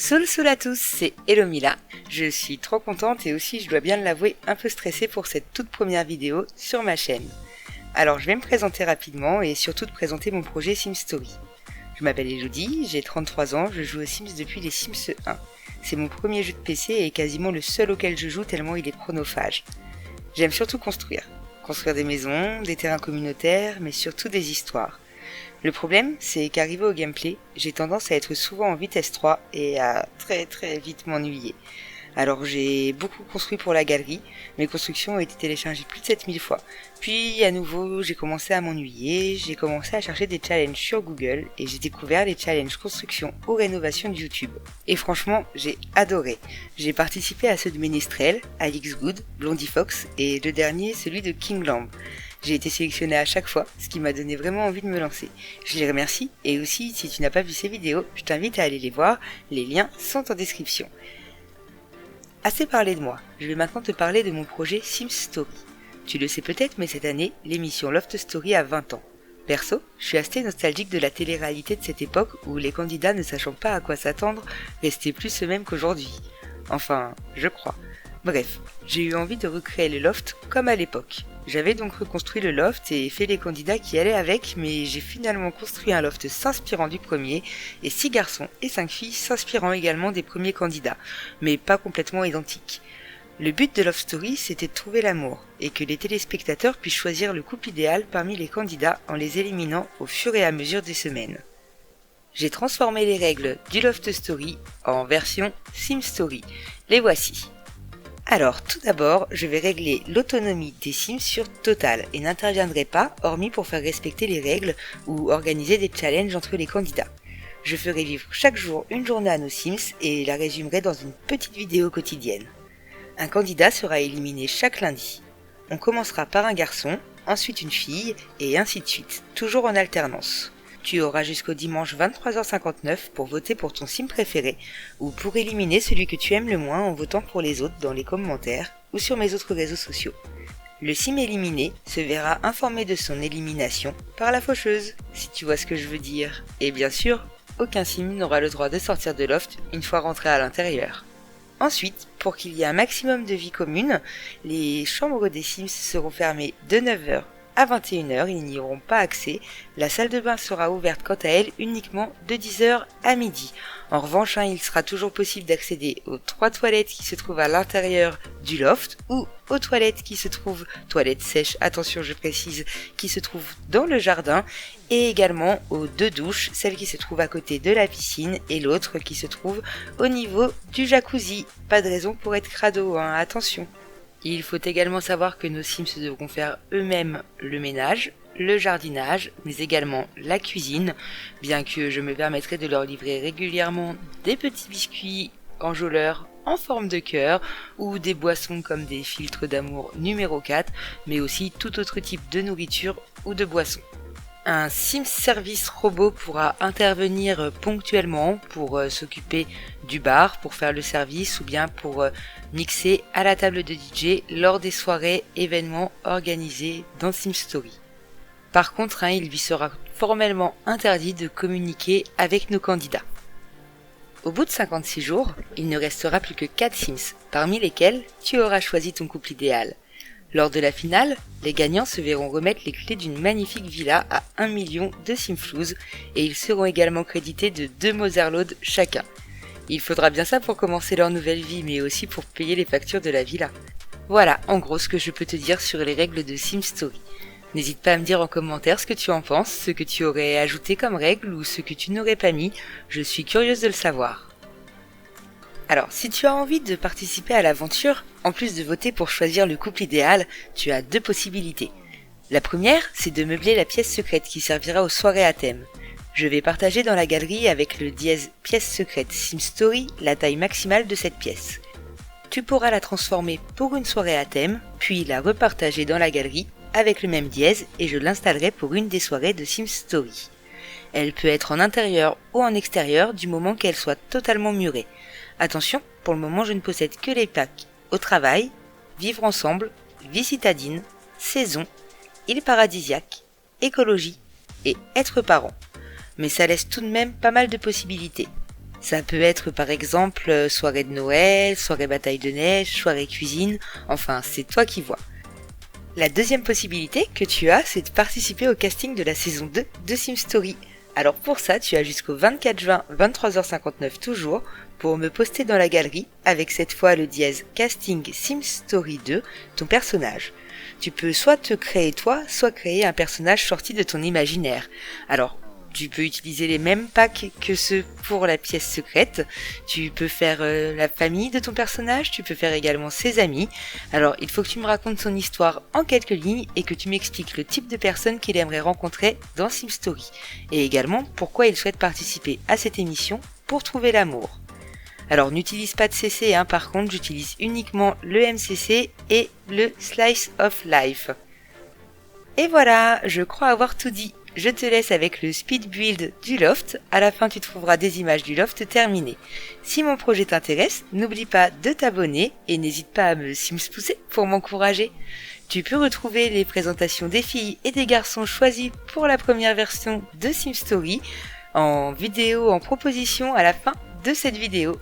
Salut à tous, c'est Elomila. Je suis trop contente et aussi, je dois bien l'avouer, un peu stressée pour cette toute première vidéo sur ma chaîne. Alors je vais me présenter rapidement et surtout te présenter mon projet Sims Story. Je m'appelle Elodie, j'ai 33 ans, je joue aux Sims depuis les Sims 1. C'est mon premier jeu de PC et quasiment le seul auquel je joue tellement il est chronophage. J'aime surtout construire. Construire des maisons, des terrains communautaires, mais surtout des histoires. Le problème, c'est qu'arrivé au gameplay, j'ai tendance à être souvent en vitesse 3 et à très vite m'ennuyer. Alors j'ai beaucoup construit pour la galerie, mes constructions ont été téléchargées plus de 7000 fois. Puis à nouveau, j'ai commencé à m'ennuyer, j'ai commencé à chercher des challenges sur Google et j'ai découvert les challenges construction ou rénovation de YouTube. Et franchement, j'ai adoré. J'ai participé à ceux de Ménestrel, Alix Good, Blondie Fox et le dernier, celui de King Lamb. J'ai été sélectionnée à chaque fois, ce qui m'a donné vraiment envie de me lancer. Je les remercie, et aussi, si tu n'as pas vu ces vidéos, je t'invite à aller les voir, les liens sont en description. Assez parlé de moi, je vais maintenant te parler de mon projet Sims Story. Tu le sais peut-être, mais cette année, l'émission Loft Story a 20 ans. Perso, je suis assez nostalgique de la télé-réalité de cette époque où les candidats ne sachant pas à quoi s'attendre, restaient plus eux-mêmes qu'aujourd'hui. Enfin, je crois. Bref, j'ai eu envie de recréer le loft comme à l'époque. J'avais donc reconstruit le loft et fait les candidats qui allaient avec, mais j'ai finalement construit un loft s'inspirant du premier, et 6 garçons et 5 filles s'inspirant également des premiers candidats, mais pas complètement identiques. Le but de Love Story, c'était de trouver l'amour, et que les téléspectateurs puissent choisir le couple idéal parmi les candidats en les éliminant au fur et à mesure des semaines. J'ai transformé les règles du Loft Story en version Sim Story. Les voici. Alors, tout d'abord, je vais régler l'autonomie des Sims sur Total et n'interviendrai pas, hormis pour faire respecter les règles ou organiser des challenges entre les candidats. Je ferai vivre chaque jour une journée à nos Sims et la résumerai dans une petite vidéo quotidienne. Un candidat sera éliminé chaque lundi. On commencera par un garçon, ensuite une fille et ainsi de suite, toujours en alternance. Tu auras jusqu'au dimanche 23h59 pour voter pour ton sim préféré ou pour éliminer celui que tu aimes le moins en votant pour les autres dans les commentaires ou sur mes autres réseaux sociaux. Le sim éliminé se verra informé de son élimination par la faucheuse, si tu vois ce que je veux dire. Et bien sûr, aucun sim n'aura le droit de sortir de loft une fois rentré à l'intérieur. Ensuite, pour qu'il y ait un maximum de vie commune, les chambres des Sims seront fermées de 9h à 21h, ils n'y auront pas accès. La salle de bain sera ouverte quant à elle uniquement de 10h à midi. En revanche, il sera toujours possible d'accéder aux 3 toilettes qui se trouvent à l'intérieur du loft ou aux toilettes qui se trouvent, toilettes sèches, attention je précise, qui se trouvent dans le jardin et également aux 2 douches, celle qui se trouve à côté de la piscine et l'autre qui se trouve au niveau du jacuzzi. Pas de raison pour être crado, attention. Il faut également savoir que nos Sims devront faire eux-mêmes le ménage, le jardinage, mais également la cuisine, bien que je me permettrai de leur livrer régulièrement des petits biscuits enjôleurs en forme de cœur ou des boissons comme des filtres d'amour numéro 4, mais aussi tout autre type de nourriture ou de boisson. Un Sims Service robot pourra intervenir ponctuellement pour s'occuper du bar, pour faire le service ou bien pour mixer à la table de DJ lors des soirées événements organisés dans Sims Story. Par contre, il lui sera formellement interdit de communiquer avec nos candidats. Au bout de 56 jours, il ne restera plus que 4 Sims, parmi lesquels tu auras choisi ton couple idéal. Lors de la finale, les gagnants se verront remettre les clés d'une magnifique villa à 1 million de Simflouz et ils seront également crédités de 2 Motherload chacun. Il faudra bien ça pour commencer leur nouvelle vie mais aussi pour payer les factures de la villa. Voilà en gros ce que je peux te dire sur les règles de Sims Story. N'hésite pas à me dire en commentaire ce que tu en penses, ce que tu aurais ajouté comme règles ou ce que tu n'aurais pas mis, je suis curieuse de le savoir. Alors, si tu as envie de participer à l'aventure, en plus de voter pour choisir le couple idéal, tu as 2 possibilités. La première, c'est de meubler la pièce secrète qui servira aux soirées à thème. Je vais partager dans la galerie avec le dièse pièce secrète Sim Story la taille maximale de cette pièce. Tu pourras la transformer pour une soirée à thème, puis la repartager dans la galerie avec le même dièse et je l'installerai pour une des soirées de Sim Story. Elle peut être en intérieur ou en extérieur du moment qu'elle soit totalement murée. Attention, pour le moment je ne possède que les packs au travail, vivre ensemble, vie citadine, saison, île paradisiaque, écologie et être parent. Mais ça laisse tout de même pas mal de possibilités. Ça peut être par exemple soirée de Noël, soirée bataille de neige, soirée cuisine, enfin c'est toi qui vois. La deuxième possibilité que tu as, c'est de participer au casting de la saison 2 de Sim Story. Alors pour ça, tu as jusqu'au 24 juin, 23h59 toujours, pour me poster dans la galerie, avec cette fois le dièse casting Sim Story 2, ton personnage. Tu peux soit te créer toi, soit créer un personnage sorti de ton imaginaire. Alors, tu peux utiliser les mêmes packs que ceux pour la pièce secrète. Tu peux faire la famille de ton personnage, tu peux faire également ses amis. Alors, il faut que tu me racontes son histoire en quelques lignes et que tu m'expliques le type de personne qu'il aimerait rencontrer dans Sim Story. Et également pourquoi il souhaite participer à cette émission pour trouver l'amour. Alors, n'utilise pas de CC, par contre, j'utilise uniquement le MCC et le Slice of Life. Et voilà, je crois avoir tout dit. Je te laisse avec le speed build du loft. À la fin, tu trouveras des images du loft terminées. Si mon projet t'intéresse, n'oublie pas de t'abonner et n'hésite pas à me Sims pousser pour m'encourager. Tu peux retrouver les présentations des filles et des garçons choisis pour la première version de Sim Story en vidéo en proposition à la fin de cette vidéo.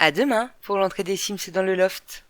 À demain pour l'entrée des Sims dans le loft.